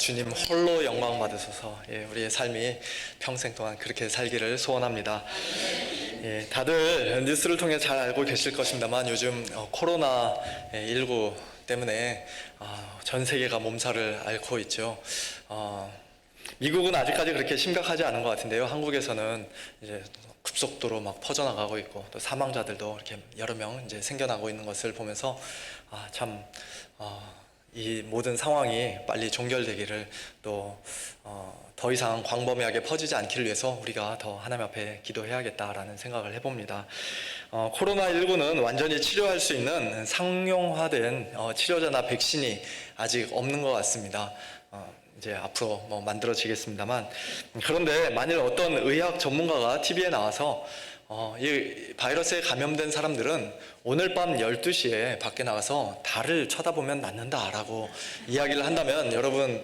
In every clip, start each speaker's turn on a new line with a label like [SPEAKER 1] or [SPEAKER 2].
[SPEAKER 1] 주님 홀로 영광 받으소서. 우리의 삶이 평생 동안 그렇게 살기를 소원합니다. 다들 뉴스를 통해 잘 알고 계실 것입니다만 요즘 코로나19 때문에 전 세계가 몸살을 앓고 있죠. 미국은 아직까지 그렇게 심각하지 않은 것 같은데요. 한국에서는 이제 급속도로 막 퍼져나가고 있고 또 사망자들도 이렇게 여러 명 이제 생겨나고 있는 것을 보면서 이 모든 상황이 빨리 종결되기를 또 더 이상 광범위하게 퍼지지 않기를 위해서 우리가 더 하나님 앞에 기도해야겠다라는 생각을 해봅니다. 코로나19는 완전히 치료할 수 있는 상용화된 치료제나 백신이 아직 없는 것 같습니다. 이제 앞으로 만들어지겠습니다만, 그런데 만일 어떤 의학 전문가가 TV에 나와서 이 바이러스에 감염된 사람들은 오늘 밤 12시에 밖에 나가서 달을 쳐다보면 낫는다 라고 이야기를 한다면 여러분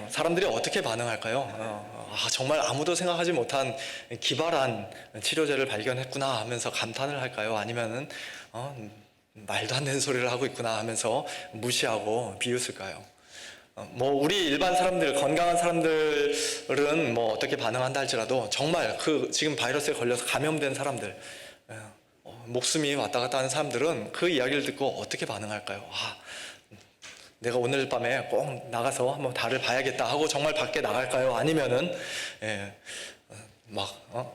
[SPEAKER 1] 사람들이 어떻게 반응할까요? 정말 아무도 생각하지 못한 기발한 치료제를 발견했구나 하면서 감탄을 할까요? 아니면은 말도 안 되는 소리를 하고 있구나 하면서 무시하고 비웃을까요? 우리 일반 사람들, 건강한 사람들은 어떻게 반응한다 할지라도 정말 지금 바이러스에 걸려서 감염된 사람들, 목숨이 왔다 갔다 하는 사람들은 그 이야기를 듣고 어떻게 반응할까요? 내가 오늘 밤에 꼭 나가서 한번 달을 봐야겠다 하고 정말 밖에 나갈까요? 아니면은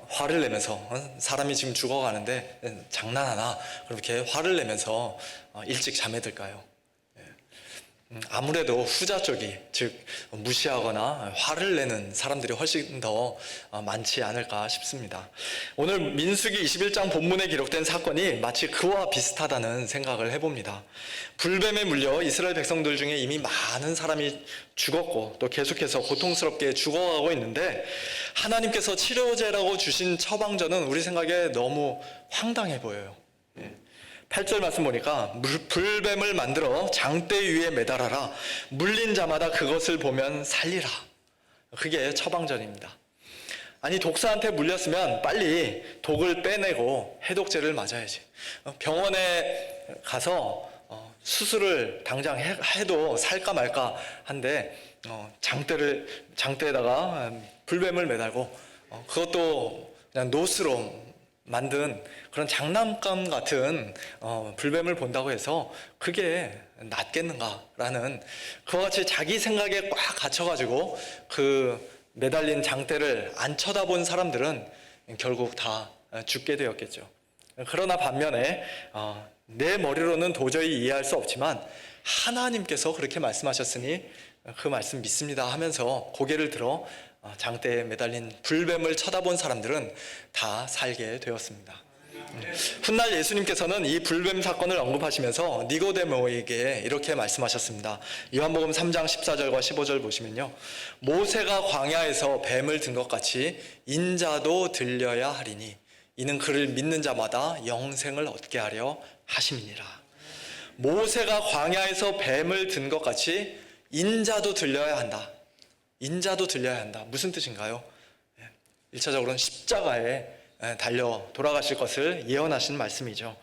[SPEAKER 1] 화를 내면서 사람이 지금 죽어가는데 장난하나? 그렇게 화를 내면서 일찍 잠에 들까요? 아무래도 후자 쪽이, 즉 무시하거나 화를 내는 사람들이 훨씬 더 많지 않을까 싶습니다. 오늘 민수기 21장 본문에 기록된 사건이 마치 그와 비슷하다는 생각을 해봅니다. 불뱀에 물려 이스라엘 백성들 중에 이미 많은 사람이 죽었고 또 계속해서 고통스럽게 죽어가고 있는데 하나님께서 치료제라고 주신 처방전은 우리 생각에 너무 황당해 보여요. 8절 말씀 보니까 불뱀을 만들어 장대 위에 매달아라. 물린 자마다 그것을 보면 살리라. 그게 처방전입니다. 아니, 독사한테 물렸으면 빨리 독을 빼내고 해독제를 맞아야지. 병원에 가서 수술을 당장 해도 살까 말까 한데 장대에다가 불뱀을 매달고 그것도 그냥 노스로 만든 그런 장난감 같은 불뱀을 본다고 해서 그게 낫겠는가라는, 그와 같이 자기 생각에 꽉 갇혀가지고 그 매달린 장대를 안 쳐다본 사람들은 결국 다 죽게 되었겠죠. 그러나 반면에 내 머리로는 도저히 이해할 수 없지만 하나님께서 그렇게 말씀하셨으니 그 말씀 믿습니다 하면서 고개를 들어 장대에 매달린 불뱀을 쳐다본 사람들은 다 살게 되었습니다. 훗날 예수님께서는 이 불뱀 사건을 언급하시면서 니고데모에게 이렇게 말씀하셨습니다. 요한복음 3장 14절과 15절 보시면요, 모세가 광야에서 뱀을 든 것 같이 인자도 들려야 하리니 이는 그를 믿는 자마다 영생을 얻게 하려 하심이니라. 모세가 광야에서 뱀을 든 것 같이 인자도 들려야 한다. 인자도 들려야 한다. 무슨 뜻인가요? 1차적으로는 십자가에 달려 돌아가실 것을 예언하신 말씀이죠.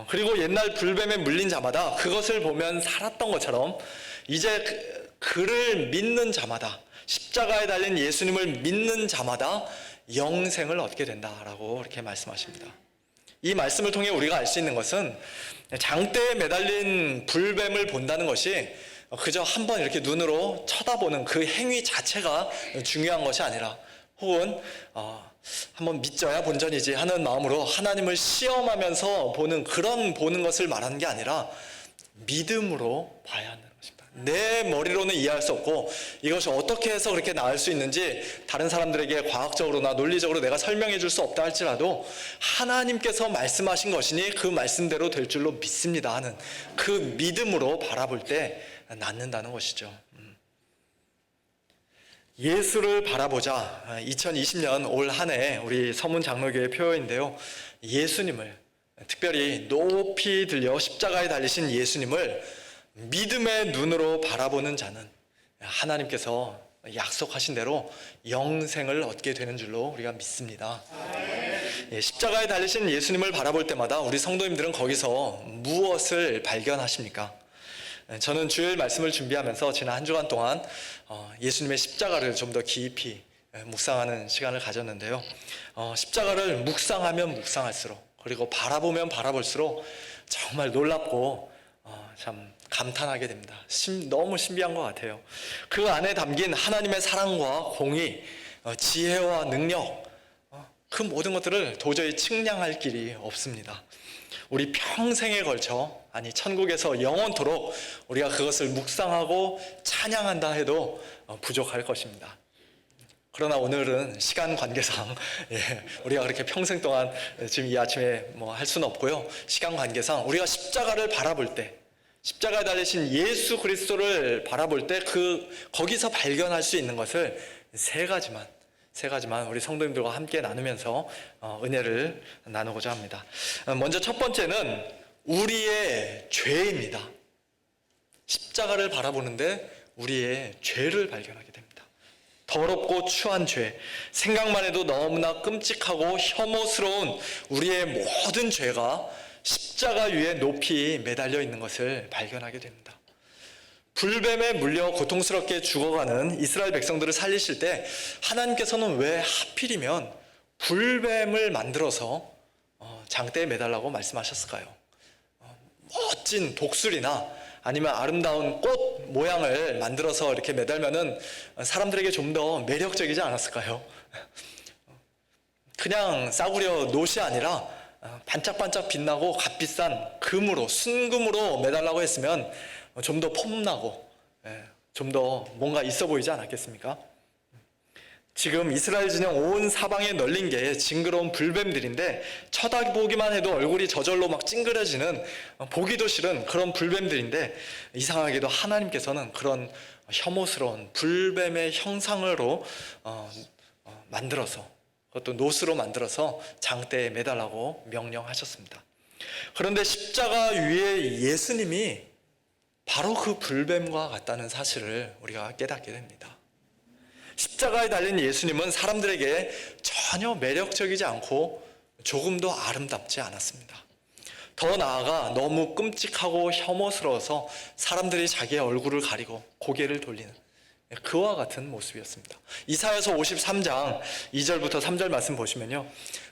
[SPEAKER 1] 그리고 옛날 불뱀에 물린 자마다 그것을 보면 살았던 것처럼 이제 그를 믿는 자마다, 십자가에 달린 예수님을 믿는 자마다 영생을 얻게 된다라고 이렇게 말씀하십니다. 이 말씀을 통해 우리가 알 수 있는 것은 장대에 매달린 불뱀을 본다는 것이 그저 한번 이렇게 눈으로 쳐다보는 그 행위 자체가 중요한 것이 아니라, 혹은 한번 믿져야 본전이지 하는 마음으로 하나님을 시험하면서 보는 것을 말하는 게 아니라 믿음으로 봐야 한다는 것입니다. 내 머리로는 이해할 수 없고 이것이 어떻게 해서 그렇게 나을 수 있는지 다른 사람들에게 과학적으로나 논리적으로 내가 설명해 줄 수 없다 할지라도 하나님께서 말씀하신 것이니 그 말씀대로 될 줄로 믿습니다 하는 그 믿음으로 바라볼 때 낫는다는 것이죠. 예수를 바라보자. 2020년 올 한 해 우리 서문 장로교회 표어인데요, 예수님을, 특별히 높이 들려 십자가에 달리신 예수님을 믿음의 눈으로 바라보는 자는 하나님께서 약속하신 대로 영생을 얻게 되는 줄로 우리가 믿습니다. 십자가에 달리신 예수님을 바라볼 때마다 우리 성도님들은 거기서 무엇을 발견하십니까? 저는 주일 말씀을 준비하면서 지난 한 주간 동안 예수님의 십자가를 좀 더 깊이 묵상하는 시간을 가졌는데요. 십자가를 묵상하면 묵상할수록, 그리고 바라보면 바라볼수록 정말 놀랍고 참 감탄하게 됩니다. 너무 신비한 것 같아요. 그 안에 담긴 하나님의 사랑과 공의, 지혜와 능력, 그 모든 것들을 도저히 측량할 길이 없습니다. 우리 평생에 걸쳐, 아니 천국에서 영원토록 우리가 그것을 묵상하고 찬양한다 해도 부족할 것입니다. 그러나 오늘은 시간 관계상 우리가 그렇게 평생 동안 지금 이 아침에 할 수는 없고요. 시간 관계상 우리가 십자가를 바라볼 때, 십자가에 달리신 예수 그리스도를 바라볼 때 거기서 발견할 수 있는 것을 세 가지만 우리 성도님들과 함께 나누면서 은혜를 나누고자 합니다. 먼저 첫 번째는 우리의 죄입니다. 십자가를 바라보는데 우리의 죄를 발견하게 됩니다. 더럽고 추한 죄, 생각만 해도 너무나 끔찍하고 혐오스러운 우리의 모든 죄가 십자가 위에 높이 매달려 있는 것을 발견하게 됩니다. 불뱀에 물려 고통스럽게 죽어가는 이스라엘 백성들을 살리실 때 하나님께서는 왜 하필이면 불뱀을 만들어서 장대에 매달라고 말씀하셨을까요? 멋진 독수리나 아니면 아름다운 꽃 모양을 만들어서 이렇게 매달면은 사람들에게 좀 더 매력적이지 않았을까요? 그냥 싸구려 노시 아니라 반짝반짝 빛나고 값비싼 금으로, 순금으로 매달라고 했으면 좀 더 폼나고 좀 더 뭔가 있어 보이지 않았겠습니까? 지금 이스라엘 진영 온 사방에 널린 게 징그러운 불뱀들인데 쳐다보기만 해도 얼굴이 저절로 막 찡그려지는, 보기도 싫은 그런 불뱀들인데, 이상하게도 하나님께서는 그런 혐오스러운 불뱀의 형상으로 만들어서, 그것도 노스로 만들어서 장대에 매달라고 명령하셨습니다. 그런데 십자가 위에 예수님이 바로 그 불뱀과 같다는 사실을 우리가 깨닫게 됩니다. 십자가에 달린 예수님은 사람들에게 전혀 매력적이지 않고 조금도 아름답지 않았습니다. 더 나아가 너무 끔찍하고 혐오스러워서 사람들이 자기의 얼굴을 가리고 고개를 돌리는 그와 같은 모습이었습니다. 이사야서 53장 2절부터 3절 말씀 보시면요,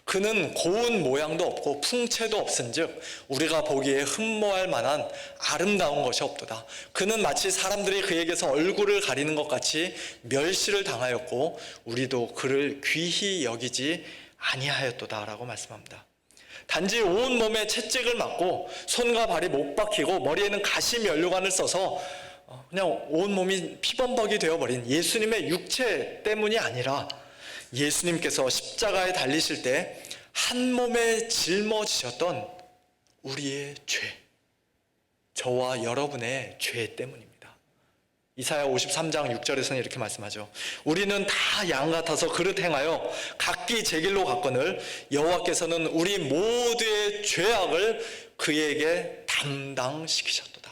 [SPEAKER 1] 그는 고운 모양도 없고 풍채도 없은즉 우리가 보기에 흠모할 만한 아름다운 것이 없도다. 그는 마치 사람들이 그에게서 얼굴을 가리는 것 같이 멸시를 당하였고 우리도 그를 귀히 여기지 아니하였도다 라고 말씀합니다. 단지 온 몸에 채찍을 맞고 손과 발이 못 박히고 머리에는 가시 면류관을 써서 그냥 온몸이 피범벅이 되어버린 예수님의 육체 때문이 아니라, 예수님께서 십자가에 달리실 때 한 몸에 짊어지셨던 우리의 죄, 저와 여러분의 죄 때문입니다. 이사야 53장 6절에서는 이렇게 말씀하죠. 우리는 다 양 같아서 그릇 행하여 각기 제 길로 갔거늘 여호와께서는 우리 모두의 죄악을 그에게 담당시키셨도다.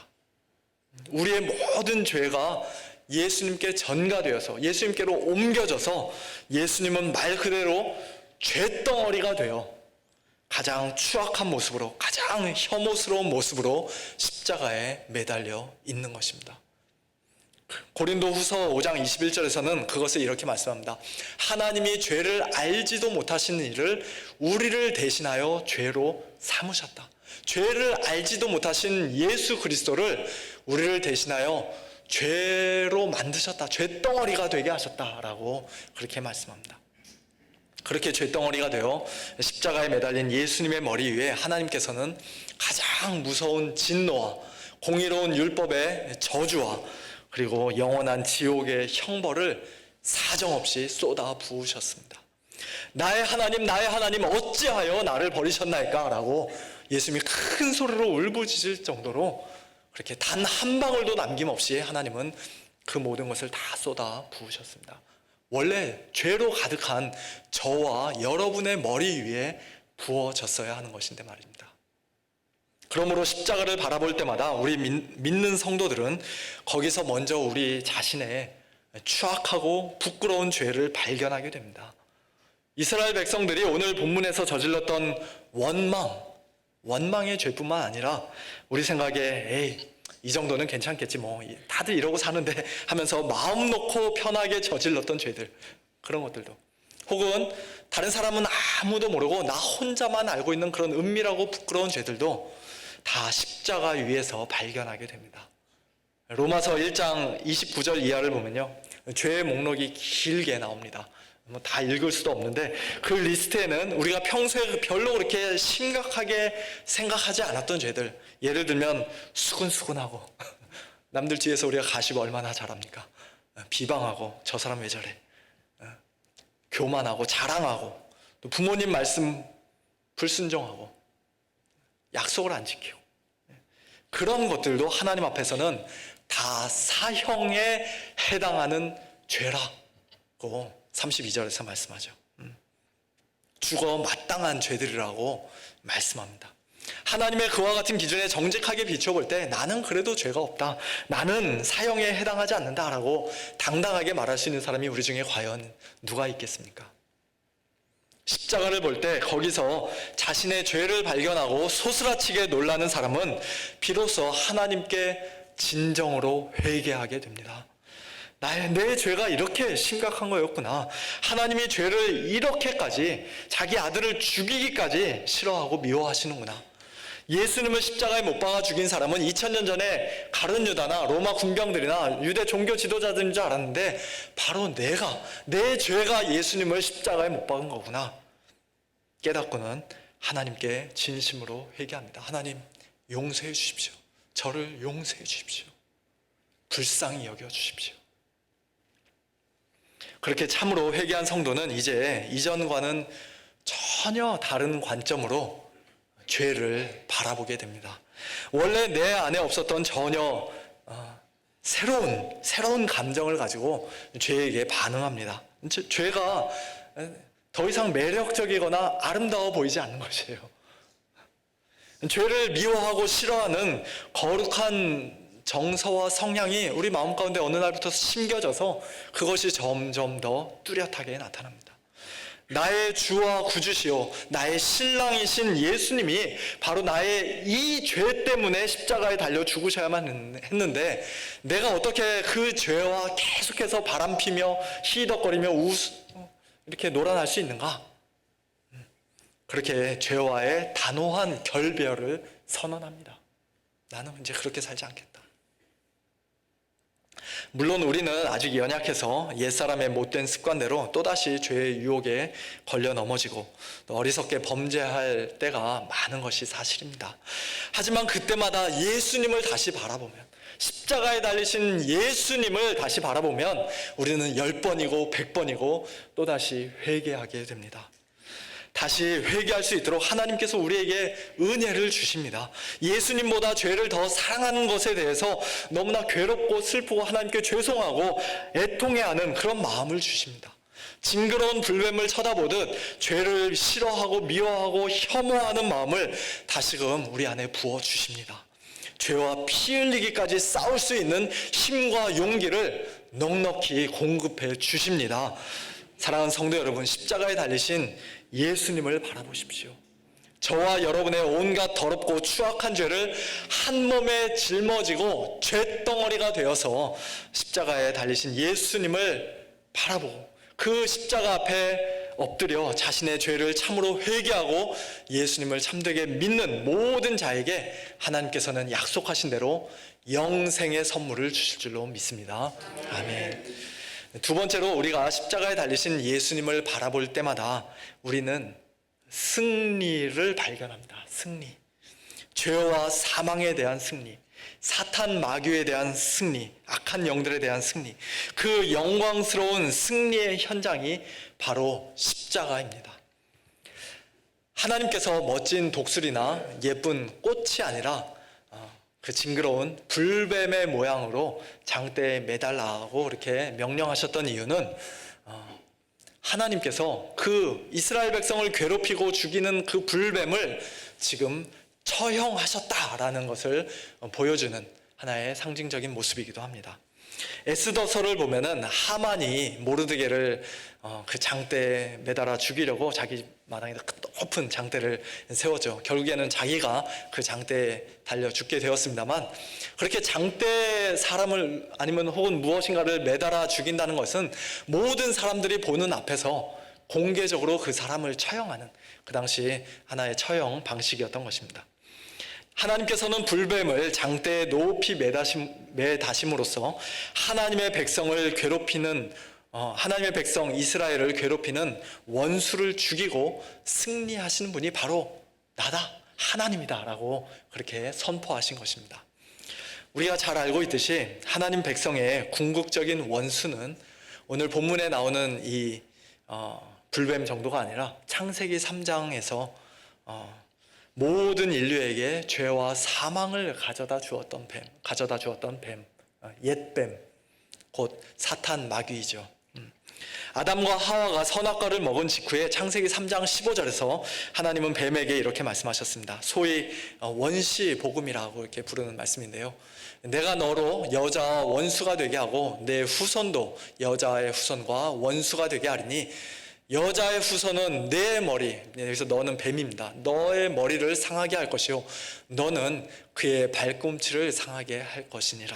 [SPEAKER 1] 우리의 모든 죄가 예수님께 전가되어서 예수님께로 옮겨져서 예수님은 말 그대로 죄덩어리가 되어 가장 추악한 모습으로, 가장 혐오스러운 모습으로 십자가에 매달려 있는 것입니다. 고린도후서 5장 21절에서는 그것을 이렇게 말씀합니다. 하나님이 죄를 알지도 못하시는 이를 우리를 대신하여 죄로 삼으셨다. 죄를 알지도 못하신 예수 그리스도를 우리를 대신하여 죄로 만드셨다. 죄덩어리가 되게 하셨다라고 그렇게 말씀합니다. 그렇게 죄덩어리가 되어 십자가에 매달린 예수님의 머리 위에 하나님께서는 가장 무서운 진노와 공의로운 율법의 저주와 그리고 영원한 지옥의 형벌을 사정없이 쏟아 부으셨습니다. 나의 하나님 어찌하여 나를 버리셨나이까? 라고 예수님이 큰 소리로 울부짖을 정도로 그렇게 단 한 방울도 남김없이 하나님은 그 모든 것을 다 쏟아 부으셨습니다. 원래 죄로 가득한 저와 여러분의 머리 위에 부어졌어야 하는 것인데 말입니다. 그러므로 십자가를 바라볼 때마다 우리 믿는 성도들은 거기서 먼저 우리 자신의 추악하고 부끄러운 죄를 발견하게 됩니다. 이스라엘 백성들이 오늘 본문에서 저질렀던 원망의 죄뿐만 아니라 우리 생각에 이 정도는 괜찮겠지 뭐 다들 이러고 사는데 하면서 마음 놓고 편하게 저질렀던 죄들, 그런 것들도, 혹은 다른 사람은 아무도 모르고 나 혼자만 알고 있는 그런 은밀하고 부끄러운 죄들도 다 십자가 위에서 발견하게 됩니다. 로마서 1장 29절 이하를 보면요, 죄의 목록이 길게 나옵니다. 뭐 다 읽을 수도 없는데 그 리스트에는 우리가 평소에 별로 그렇게 심각하게 생각하지 않았던 죄들, 예를 들면 수근수근하고 남들 뒤에서 우리가 가시고 얼마나 잘합니까? 비방하고 저 사람 왜 저래? 교만하고 자랑하고, 또 부모님 말씀 불순종하고 약속을 안 지키고, 그런 것들도 하나님 앞에서는 다 사형에 해당하는 죄라고 32절에서 말씀하죠. 죽어 마땅한 죄들이라고 말씀합니다. 하나님의 그와 같은 기준에 정직하게 비춰볼 때 나는 그래도 죄가 없다, 나는 사형에 해당하지 않는다라고 당당하게 말할 수 있는 사람이 우리 중에 과연 누가 있겠습니까? 십자가를 볼 때 거기서 자신의 죄를 발견하고 소스라치게 놀라는 사람은 비로소 하나님께 진정으로 회개하게 됩니다. 내 죄가 이렇게 심각한 거였구나. 하나님이 죄를 이렇게까지, 자기 아들을 죽이기까지 싫어하고 미워하시는구나. 예수님을 십자가에 못 박아 죽인 사람은 2000년 전에 가룟 유다나 로마 군병들이나 유대 종교 지도자들인 줄 알았는데 바로 내 죄가 예수님을 십자가에 못 박은 거구나 깨닫고는 하나님께 진심으로 회개합니다. 하나님, 용서해 주십시오. 저를 용서해 주십시오. 불쌍히 여겨 주십시오. 그렇게 참으로 회개한 성도는 이제 이전과는 전혀 다른 관점으로 죄를 바라보게 됩니다. 원래 내 안에 없었던 전혀 새로운 감정을 가지고 죄에게 반응합니다. 죄가 더 이상 매력적이거나 아름다워 보이지 않는 것이에요. 죄를 미워하고 싫어하는 거룩한 정서와 성향이 우리 마음 가운데 어느 날부터 심겨져서 그것이 점점 더 뚜렷하게 나타납니다. 나의 주와 구주시오, 나의 신랑이신 예수님이 바로 나의 이 죄 때문에 십자가에 달려 죽으셔야만 했는데 내가 어떻게 그 죄와 계속해서 바람피며 히덕거리며 이렇게 놀아날 수 있는가? 그렇게 죄와의 단호한 결별을 선언합니다. 나는 이제 그렇게 살지 않겠다. 물론 우리는 아직 연약해서 옛사람의 못된 습관대로 또다시 죄의 유혹에 걸려 넘어지고 또 어리석게 범죄할 때가 많은 것이 사실입니다. 하지만 그때마다 예수님을 다시 바라보면, 십자가에 달리신 예수님을 다시 바라보면 우리는 10번이고 100번이고 또다시 회개하게 됩니다. 다시 회개할 수 있도록 하나님께서 우리에게 은혜를 주십니다. 예수님보다 죄를 더 사랑하는 것에 대해서 너무나 괴롭고 슬프고 하나님께 죄송하고 애통해하는 그런 마음을 주십니다. 징그러운 불뱀을 쳐다보듯 죄를 싫어하고 미워하고 혐오하는 마음을 다시금 우리 안에 부어주십니다. 죄와 피 흘리기까지 싸울 수 있는 힘과 용기를 넉넉히 공급해 주십니다. 사랑하는 성도 여러분, 십자가에 달리신 예수님을 바라보십시오. 저와 여러분의 온갖 더럽고 추악한 죄를 한 몸에 짊어지고 죄덩어리가 되어서 십자가에 달리신 예수님을 바라보고 그 십자가 앞에 엎드려 자신의 죄를 참으로 회개하고 예수님을 참되게 믿는 모든 자에게 하나님께서는 약속하신 대로 영생의 선물을 주실 줄로 믿습니다. 아멘. 두 번째로 우리가 십자가에 달리신 예수님을 바라볼 때마다 우리는 승리를 발견합니다. 승리. 죄와 사망에 대한 승리, 사탄 마귀에 대한 승리, 악한 영들에 대한 승리, 그 영광스러운 승리의 현장이 바로 십자가입니다. 하나님께서 멋진 독수리나 예쁜 꽃이 아니라 그 징그러운 불뱀의 모양으로 장대에 매달라고 이렇게 명령하셨던 이유는 하나님께서 그 이스라엘 백성을 괴롭히고 죽이는 그 불뱀을 지금 처형하셨다라는 것을 보여주는 하나의 상징적인 모습이기도 합니다. 에스더서를 보면은 하만이 모르드게를 그 장대에 매달아 죽이려고 자기 마당에 높은 장대를 세웠죠. 결국에는 자기가 그 장대에 달려 죽게 되었습니다만, 그렇게 장대에 사람을 아니면 혹은 무엇인가를 매달아 죽인다는 것은 모든 사람들이 보는 앞에서 공개적으로 그 사람을 처형하는, 그 당시 하나의 처형 방식이었던 것입니다. 하나님께서는 불뱀을 장대에 높이 매다심으로써 하나님의 백성을 괴롭히는 하나님의 백성 이스라엘을 괴롭히는 원수를 죽이고 승리하시는 분이 바로 나다, 하나님이다 라고 그렇게 선포하신 것입니다. 우리가 잘 알고 있듯이 하나님 백성의 궁극적인 원수는 오늘 본문에 나오는 이 불뱀 정도가 아니라 창세기 3장에서 모든 인류에게 죄와 사망을 가져다 주었던 뱀, 옛뱀, 곧 사탄 마귀이죠. 아담과 하와가 선악과를 먹은 직후에 창세기 3장 15절에서 하나님은 뱀에게 이렇게 말씀하셨습니다. 소위 원시 복음이라고 이렇게 부르는 말씀인데요. 내가 너로 여자와 원수가 되게 하고 내 후손도 여자의 후손과 원수가 되게 하리니 여자의 후손은 내 머리, 여기서 너는 뱀입니다. 너의 머리를 상하게 할 것이요 너는 그의 발꿈치를 상하게 할 것이니라.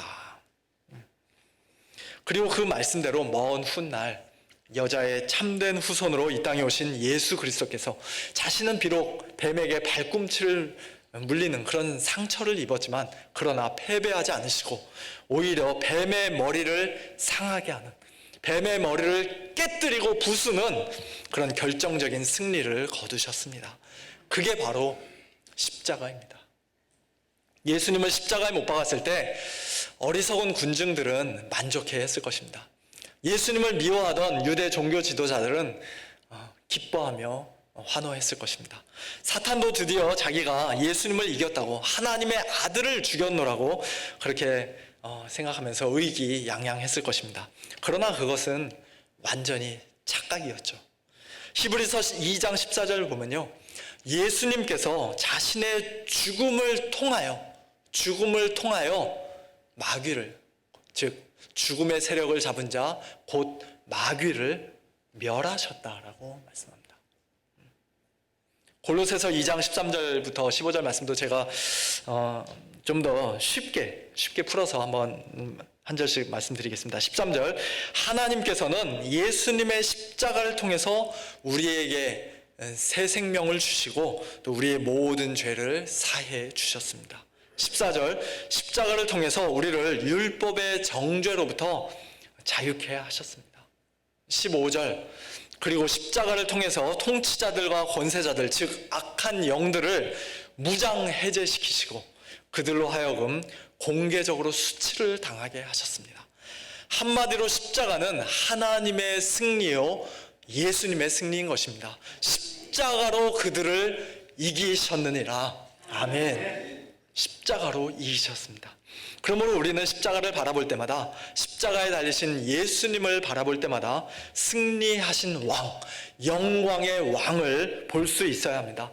[SPEAKER 1] 그리고 그 말씀대로 먼 훗날 여자의 참된 후손으로 이 땅에 오신 예수 그리스도께서 자신은 비록 뱀에게 발꿈치를 물리는 그런 상처를 입었지만 그러나 패배하지 않으시고 오히려 뱀의 머리를 상하게 하는, 뱀의 머리를 깨뜨리고 부수는 그런 결정적인 승리를 거두셨습니다. 그게 바로 십자가입니다. 예수님을 십자가에 못 박았을 때 어리석은 군중들은 만족해했을 것입니다. 예수님을 미워하던 유대 종교 지도자들은 기뻐하며 환호했을 것입니다. 사탄도 드디어 자기가 예수님을 이겼다고, 하나님의 아들을 죽였노라고 그렇게 생각하면서 의기양양했을 것입니다. 그러나 그것은 완전히 착각이었죠. 히브리서 2장 14절을 보면요, 예수님께서 자신의 죽음을 통하여 마귀를, 즉 죽음의 세력을 잡은 자 곧 마귀를 멸하셨다라고 말씀합니다. 골로새서 2장 13절부터 15절 말씀도 제가 좀 더 쉽게 풀어서 한 절씩 말씀드리겠습니다. 13절, 하나님께서는 예수님의 십자가를 통해서 우리에게 새 생명을 주시고 또 우리의 모든 죄를 사해 주셨습니다. 14절, 십자가를 통해서 우리를 율법의 정죄로부터 자유케 하셨습니다. 15절, 그리고 십자가를 통해서 통치자들과 권세자들, 즉 악한 영들을 무장해제시키시고 그들로 하여금 공개적으로 수치를 당하게 하셨습니다. 한마디로 십자가는 하나님의 승리요 예수님의 승리인 것입니다. 십자가로 그들을 이기셨느니라. 아멘. 십자가로 이기셨습니다. 그러므로 우리는 십자가를 바라볼 때마다, 십자가에 달리신 예수님을 바라볼 때마다 승리하신 왕, 영광의 왕을 볼 수 있어야 합니다.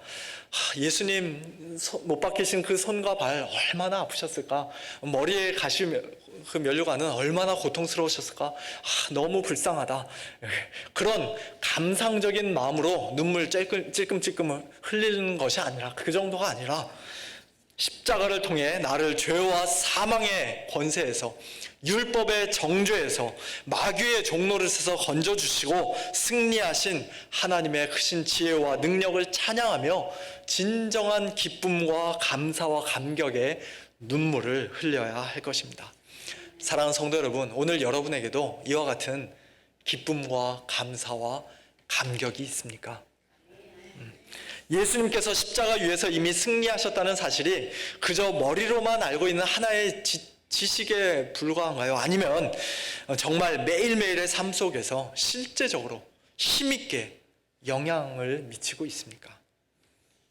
[SPEAKER 1] 예수님 못 박히신 그 손과 발 얼마나 아프셨을까? 머리에 가시 그 면류관은 얼마나 고통스러우셨을까? 너무 불쌍하다. 그런 감상적인 마음으로 눈물 찔끔찔끔 흘리는 것이 아니라, 그 정도가 아니라 십자가를 통해 나를 죄와 사망의 권세에서, 율법의 정죄에서, 마귀의 종노릇에서 건져주시고 승리하신 하나님의 크신 지혜와 능력을 찬양하며 진정한 기쁨과 감사와 감격의 눈물을 흘려야 할 것입니다. 사랑하는 성도 여러분, 오늘 여러분에게도 이와 같은 기쁨과 감사와 감격이 있습니까? 예수님께서 십자가 위에서 이미 승리하셨다는 사실이 그저 머리로만 알고 있는 하나의 지식에 불과한가요? 아니면 정말 매일매일의 삶 속에서 실제적으로 힘있게 영향을 미치고 있습니까?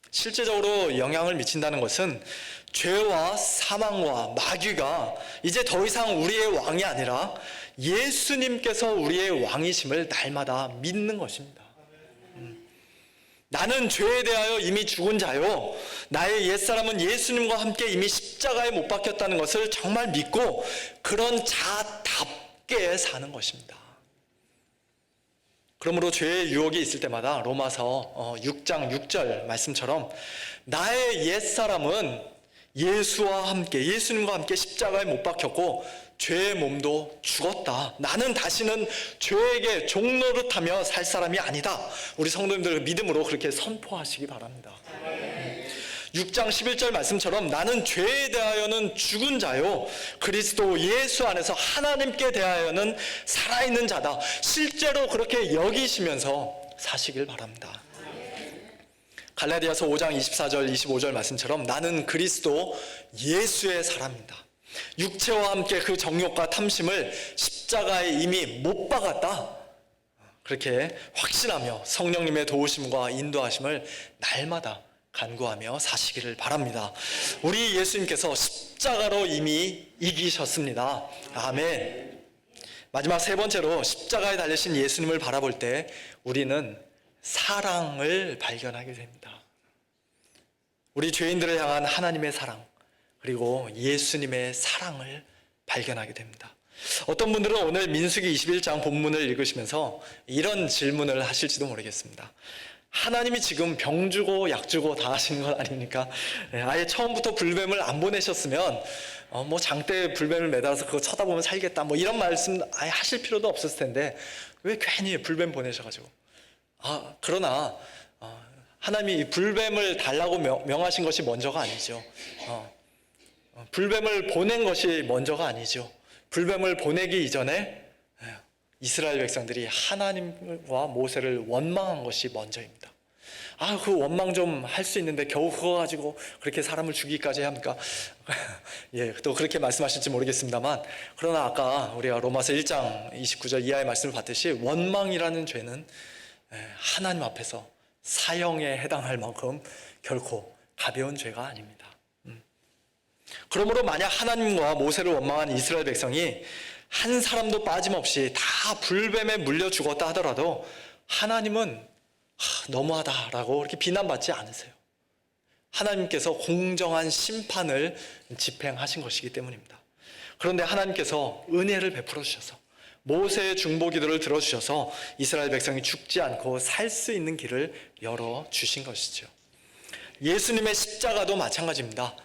[SPEAKER 1] 실제적으로 영향을 미친다는 것은 죄와 사망과 마귀가 이제 더 이상 우리의 왕이 아니라 예수님께서 우리의 왕이심을 날마다 믿는 것입니다. 나는 죄에 대하여 이미 죽은 자요, 나의 옛사람은 예수님과 함께 이미 십자가에 못 박혔다는 것을 정말 믿고 그런 자답게 사는 것입니다. 그러므로 죄의 유혹이 있을 때마다 로마서 6장 6절 말씀처럼 나의 옛사람은 예수와 함께, 예수님과 함께 십자가에 못 박혔고 죄의 몸도 죽었다. 나는 다시는 죄에게 종노릇하며 살 사람이 아니다. 우리 성도님들 믿음으로 그렇게 선포하시기 바랍니다. 6장 11절 말씀처럼 나는 죄에 대하여는 죽은 자요, 그리스도 예수 안에서 하나님께 대하여는 살아있는 자다. 실제로 그렇게 여기시면서 사시길 바랍니다. 갈라디아서 5장 24절 25절 말씀처럼 나는 그리스도 예수의 사람이다. 육체와 함께 그 정욕과 탐심을 십자가에 이미 못 박았다. 그렇게 확신하며 성령님의 도우심과 인도하심을 날마다 간구하며 사시기를 바랍니다. 우리 예수님께서 십자가로 이미 이기셨습니다. 아멘. 마지막 세 번째로 십자가에 달리신 예수님을 바라볼 때 우리는 사랑을 발견하게 됩니다. 우리 죄인들을 향한 하나님의 사랑, 그리고 예수님의 사랑을 발견하게 됩니다. 어떤 분들은 오늘 민수기 21장 본문을 읽으시면서 이런 질문을 하실지도 모르겠습니다. 하나님이 지금 병 주고 약 주고 다 하시는 건 아닙니까? 아예 처음부터 불뱀을 안 보내셨으면 뭐 장대에 불뱀을 매달아서 그거 쳐다보면 살겠다 뭐 이런 말씀 아예 하실 필요도 없었을 텐데 왜 괜히 불뱀 보내셔가지고. 그러나 하나님이 이 불뱀을 달라고 명하신 것이 먼저가 아니죠. 불뱀을 보낸 것이 먼저가 아니죠. 불뱀을 보내기 이전에 이스라엘 백성들이 하나님과 모세를 원망한 것이 먼저입니다. 그 원망 좀 할 수 있는데 겨우 그거 가지고 그렇게 사람을 죽이기까지 합니까? 예, 또 그렇게 말씀하실지 모르겠습니다만, 그러나 아까 우리가 로마서 1장 29절 이하의 말씀을 봤듯이 원망이라는 죄는 하나님 앞에서 사형에 해당할 만큼 결코 가벼운 죄가 아닙니다. 그러므로 만약 하나님과 모세를 원망한 이스라엘 백성이 한 사람도 빠짐없이 다 불뱀에 물려 죽었다 하더라도 하나님은 너무하다라고 그렇게 비난받지 않으세요. 하나님께서 공정한 심판을 집행하신 것이기 때문입니다. 그런데 하나님께서 은혜를 베풀어 주셔서 모세의 중보기도를 들어주셔서 이스라엘 백성이 죽지 않고 살 수 있는 길을 열어주신 것이죠. 예수님의 십자가도 마찬가지입니다.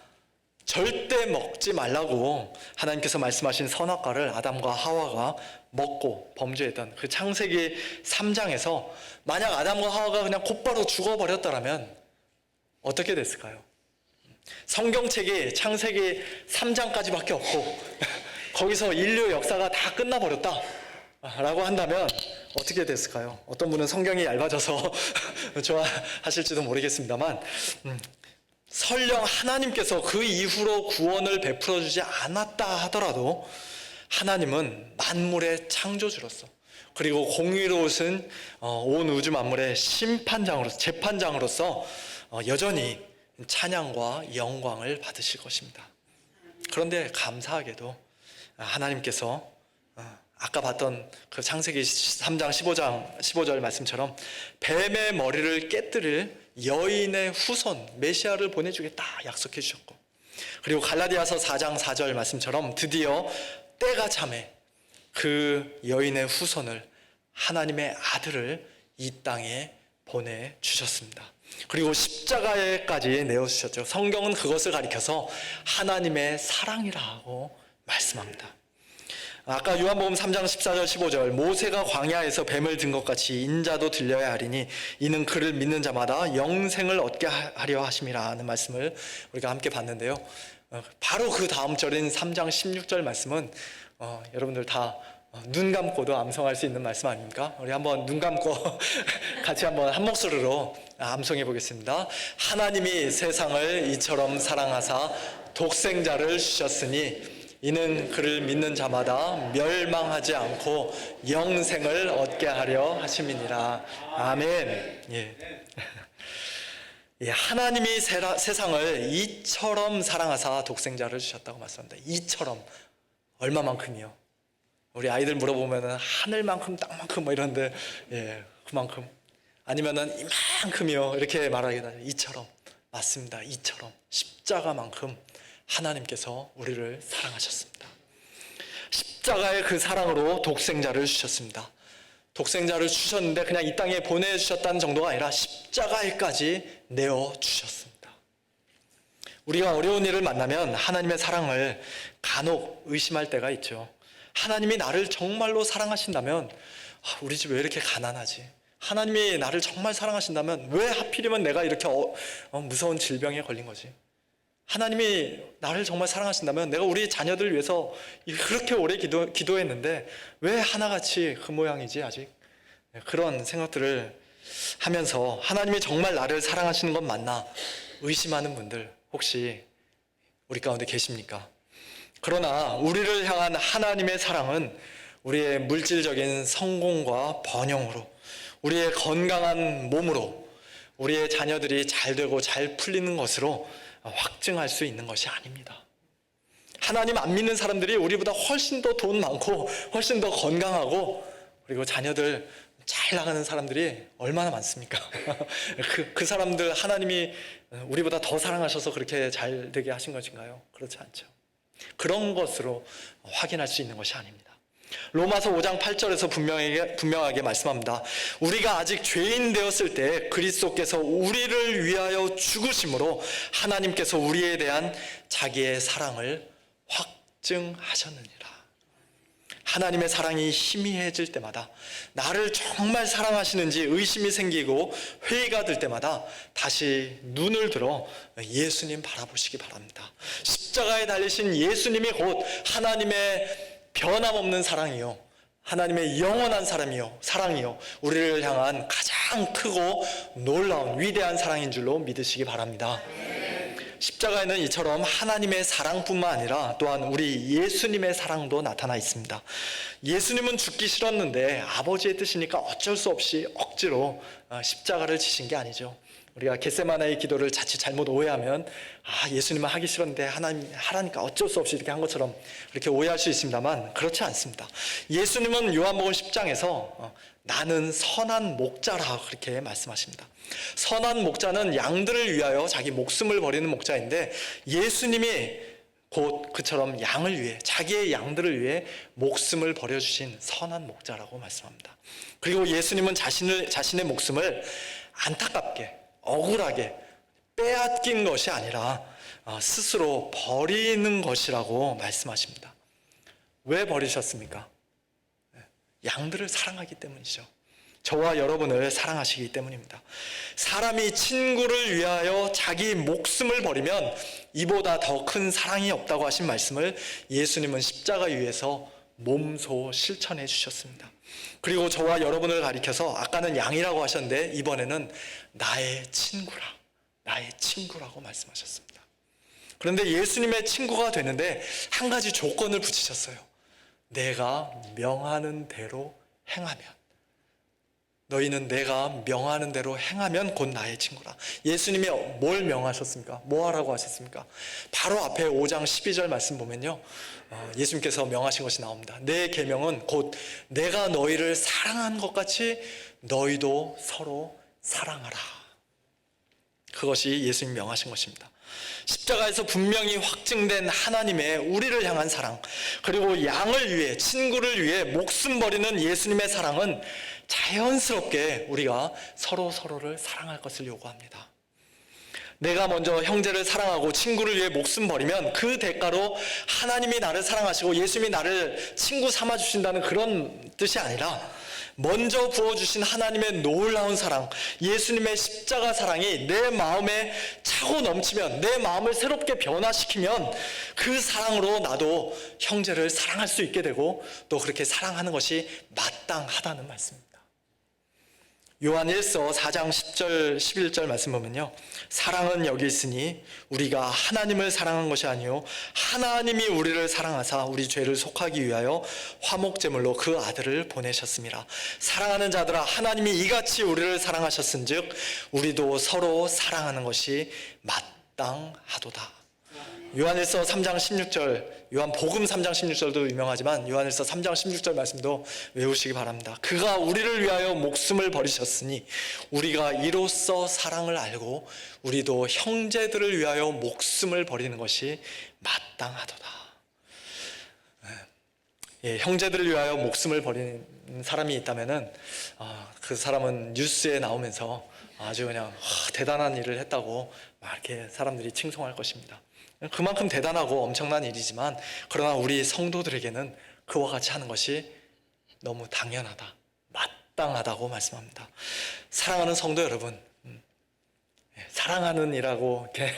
[SPEAKER 1] 절대 먹지 말라고 하나님께서 말씀하신 선악과를 아담과 하와가 먹고 범죄했던 그 창세기 3장에서 만약 아담과 하와가 그냥 곧바로 죽어버렸다면 어떻게 됐을까요? 성경책이 창세기 3장까지밖에 없고 거기서 인류 역사가 다 끝나버렸다 라고 한다면 어떻게 됐을까요? 어떤 분은 성경이 얇아져서 좋아하실지도 모르겠습니다만 설령 하나님께서 그 이후로 구원을 베풀어 주지 않았다 하더라도 하나님은 만물의 창조주로서, 그리고 공의로우신 온 우주 만물의 심판장으로서, 재판장으로서 여전히 찬양과 영광을 받으실 것입니다. 그런데 감사하게도 하나님께서 아까 봤던 그 창세기 3장 15절 말씀처럼 뱀의 머리를 깨뜨릴 여인의 후손 메시아를 보내주겠다 약속해 주셨고, 그리고 갈라디아서 4장 4절 말씀처럼 드디어 때가 참에 그 여인의 후손을, 하나님의 아들을 이 땅에 보내주셨습니다. 그리고 십자가에까지 내어주셨죠. 성경은 그것을 가리켜서 하나님의 사랑이라고 말씀합니다. 아까 요한복음 3장 14절 15절 모세가 광야에서 뱀을 든 것 같이 인자도 들려야 하리니 이는 그를 믿는 자마다 영생을 얻게 하려 하심이라 하는 말씀을 우리가 함께 봤는데요. 바로 그 다음 절인 3장 16절 말씀은 여러분들 다 눈 감고도 암송할 수 있는 말씀 아닙니까? 우리 한번 눈 감고 같이 한번 한 목소리로 암송해 보겠습니다. 하나님이 세상을 이처럼 사랑하사 독생자를 주셨으니 이는 그를 믿는 자마다 멸망하지 않고 영생을 얻게 하려 하심이니라. 아멘. 예. 하나님이 세상을 이처럼 사랑하사 독생자를 주셨다고 말씀합니다. 이처럼 얼마만큼이요? 우리 아이들 물어보면은 하늘만큼 땅만큼 뭐 이런데 그만큼 아니면은 이만큼이요 이렇게 말하게 되죠. 이처럼. 맞습니다. 이처럼 십자가만큼 하나님께서 우리를 사랑하셨습니다. 십자가의 그 사랑으로 독생자를 주셨습니다. 독생자를 주셨는데 그냥 이 땅에 보내주셨다는 정도가 아니라 십자가에까지 내어주셨습니다. 우리가 어려운 일을 만나면 하나님의 사랑을 간혹 의심할 때가 있죠. 하나님이 나를 정말로 사랑하신다면 우리 집 왜 이렇게 가난하지? 하나님이 나를 정말 사랑하신다면 왜 하필이면 내가 이렇게 무서운 질병에 걸린 거지? 하나님이 나를 정말 사랑하신다면 내가 우리 자녀들을 위해서 그렇게 오래 기도했는데 왜 하나같이 그 모양이지 아직? 그런 생각들을 하면서 하나님이 정말 나를 사랑하시는 건 맞나 의심하는 분들 혹시 우리 가운데 계십니까? 그러나 우리를 향한 하나님의 사랑은 우리의 물질적인 성공과 번영으로, 우리의 건강한 몸으로, 우리의 자녀들이 잘 되고 잘 풀리는 것으로 확증할 수 있는 것이 아닙니다. 하나님 안 믿는 사람들이 우리보다 훨씬 더 돈 많고 훨씬 더 건강하고 그리고 자녀들 잘 나가는 사람들이 얼마나 많습니까? 그 사람들 하나님이 우리보다 더 사랑하셔서 그렇게 잘 되게 하신 것인가요? 그렇지 않죠. 그런 것으로 확인할 수 있는 것이 아닙니다. 로마서 5장 8절에서 분명하게 말씀합니다. 우리가 아직 죄인 되었을 때 그리스도께서 우리를 위하여 죽으심으로 하나님께서 우리에 대한 자기의 사랑을 확증하셨느니라. 하나님의 사랑이 희미해질 때마다, 나를 정말 사랑하시는지 의심이 생기고 회의가 들 때마다 다시 눈을 들어 예수님 바라보시기 바랍니다. 십자가에 달리신 예수님이 곧 하나님의 변함없는 사랑이요, 하나님의 영원한 사랑이요, 우리를 향한 가장 크고 놀라운 위대한 사랑인 줄로 믿으시기 바랍니다. 십자가에는 이처럼 하나님의 사랑뿐만 아니라 또한 우리 예수님의 사랑도 나타나 있습니다. 예수님은 죽기 싫었는데 아버지의 뜻이니까 어쩔 수 없이 억지로 십자가를 지신 게 아니죠. 우리가 겟세마네의 기도를 자칫 잘못 오해하면 예수님은 하기 싫었는데 하나님 하라니까 어쩔 수 없이 이렇게 한 것처럼 그렇게 오해할 수 있습니다만 그렇지 않습니다. 예수님은 요한복음 10장에서 나는 선한 목자라 그렇게 말씀하십니다. 선한 목자는 양들을 위하여 자기 목숨을 버리는 목자인데 예수님이 곧 그처럼 양을 위해, 자기의 양들을 위해 목숨을 버려주신 선한 목자라고 말씀합니다. 그리고 예수님은 자신의 목숨을 안타깝게, 억울하게 빼앗긴 것이 아니라 스스로 버리는 것이라고 말씀하십니다. 왜 버리셨습니까? 양들을 사랑하기 때문이죠. 저와 여러분을 사랑하시기 때문입니다. 사람이 친구를 위하여 자기 목숨을 버리면 이보다 더 큰 사랑이 없다고 하신 말씀을 예수님은 십자가 위에서 몸소 실천해 주셨습니다. 그리고 저와 여러분을 가리켜서 아까는 양이라고 하셨는데 이번에는 나의 친구라고 말씀하셨습니다. 그런데 예수님의 친구가 되는데 한 가지 조건을 붙이셨어요. 내가 명하는 대로 행하면, 너희는 내가 명하는 대로 행하면 곧 나의 친구라. 예수님이 뭘 명하셨습니까? 뭐 하라고 하셨습니까? 바로 앞에 5장 12절 말씀 보면요, 예수님께서 명하신 것이 나옵니다. 내 계명은 곧 내가 너희를 사랑한 것 같이 너희도 서로 사랑하라. 그것이 예수님 명하신 것입니다. 십자가에서 분명히 확증된 하나님의 우리를 향한 사랑, 그리고 양을 위해, 친구를 위해 목숨 버리는 예수님의 사랑은 자연스럽게 우리가 서로를 사랑할 것을 요구합니다. 내가 먼저 형제를 사랑하고 친구를 위해 목숨 버리면 그 대가로 하나님이 나를 사랑하시고 예수님이 나를 친구 삼아주신다는 그런 뜻이 아니라 먼저 부어주신 하나님의 놀라운 사랑, 예수님의 십자가 사랑이 내 마음에 차고 넘치면, 내 마음을 새롭게 변화시키면 그 사랑으로 나도 형제를 사랑할 수 있게 되고 또 그렇게 사랑하는 것이 마땅하다는 말씀입니다. 요한 1서 4장 10절 11절 말씀 보면요, 사랑은 여기 있으니 우리가 하나님을 사랑한 것이 아니요 하나님이 우리를 사랑하사 우리 죄를 속하기 위하여 화목제물로 그 아들을 보내셨습니다. 사랑하는 자들아, 하나님이 이같이 우리를 사랑하셨은즉 우리도 서로 사랑하는 것이 마땅하도다. 요한일서 3장 16절, 요한복음 3장 16절도 유명하지만 요한일서 3장 16절 말씀도 외우시기 바랍니다. 그가 우리를 위하여 목숨을 버리셨으니 우리가 이로써 사랑을 알고 우리도 형제들을 위하여 목숨을 버리는 것이 마땅하도다. 예, 형제들을 위하여 목숨을 버리는 사람이 있다면은 그 사람은 뉴스에 나오면서 아주 그냥 대단한 일을 했다고 막 이렇게 사람들이 칭송할 것입니다. 그만큼 대단하고 엄청난 일이지만 그러나 우리 성도들에게는 그와 같이 하는 것이 너무 당연하다, 마땅하다고 말씀합니다. 사랑하는 성도 여러분, 사랑하는 이라고 이렇게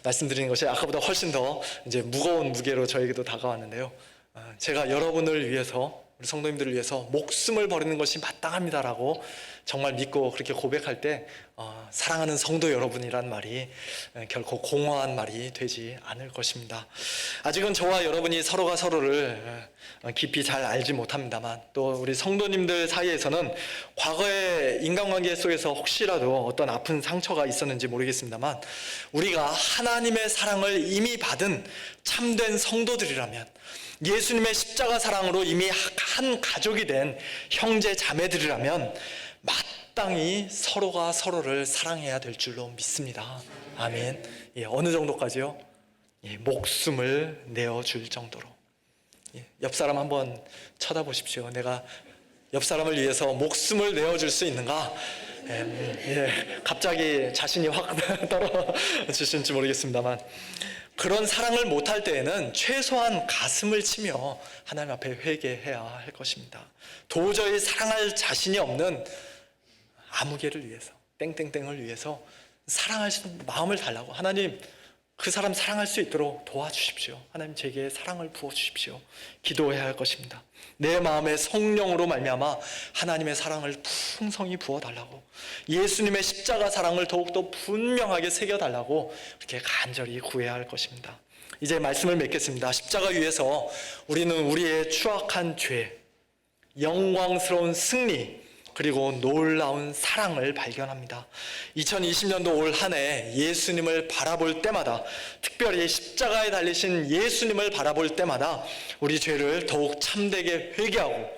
[SPEAKER 1] 말씀드리는 것이 아까보다 훨씬 더 이제 무거운 무게로 저에게도 다가왔는데요. 제가 여러분을 위해서, 우리 성도님들을 위해서 목숨을 버리는 것이 마땅합니다라고 정말 믿고 그렇게 고백할 때 사랑하는 성도 여러분이란 말이 결코 공허한 말이 되지 않을 것입니다. 아직은 저와 여러분이 서로가 서로를 깊이 잘 알지 못합니다만, 또 우리 성도님들 사이에서는 과거의 인간관계 속에서 혹시라도 어떤 아픈 상처가 있었는지 모르겠습니다만, 우리가 하나님의 사랑을 이미 받은 참된 성도들이라면, 예수님의 십자가 사랑으로 이미 한 가족이 된 형제 자매들이라면 마땅히 서로가 서로를 사랑해야 될 줄로 믿습니다. 아멘. 예, 어느 정도까지요? 예, 목숨을 내어줄 정도로. 예, 옆 사람 한번 쳐다보십시오. 내가 옆 사람을 위해서 목숨을 내어줄 수 있는가? 갑자기 자신이 확 떨어지실지 모르겠습니다만, 그런 사랑을 못할 때에는 최소한 가슴을 치며 하나님 앞에 회개해야 할 것입니다. 도저히 사랑할 자신이 없는 아무개를 위해서, 땡땡땡을 위해서 사랑할 수 있는 마음을 달라고, 하나님 그 사람 사랑할 수 있도록 도와주십시오. 하나님 제게 사랑을 부어주십시오. 기도해야 할 것입니다. 내 마음에 성령으로 말미암아 하나님의 사랑을 풍성히 부어달라고, 예수님의 십자가 사랑을 더욱더 분명하게 새겨달라고 그렇게 간절히 구해야 할 것입니다. 이제 말씀을 맺겠습니다. 십자가 위에서 우리는 우리의 추악한 죄, 영광스러운 승리, 그리고 놀라운 사랑을 발견합니다. 2020년도 올 한 해 예수님을 바라볼 때마다, 특별히 십자가에 달리신 예수님을 바라볼 때마다 우리 죄를 더욱 참되게 회개하고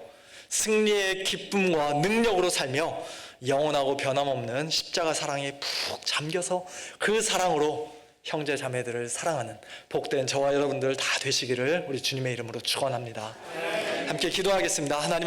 [SPEAKER 1] 승리의 기쁨과 능력으로 살며 영원하고 변함없는 십자가 사랑에 푹 잠겨서 그 사랑으로 형제 자매들을 사랑하는 복된 저와 여러분들 다 되시기를 우리 주님의 이름으로 축원합니다. 함께 기도하겠습니다. 하나님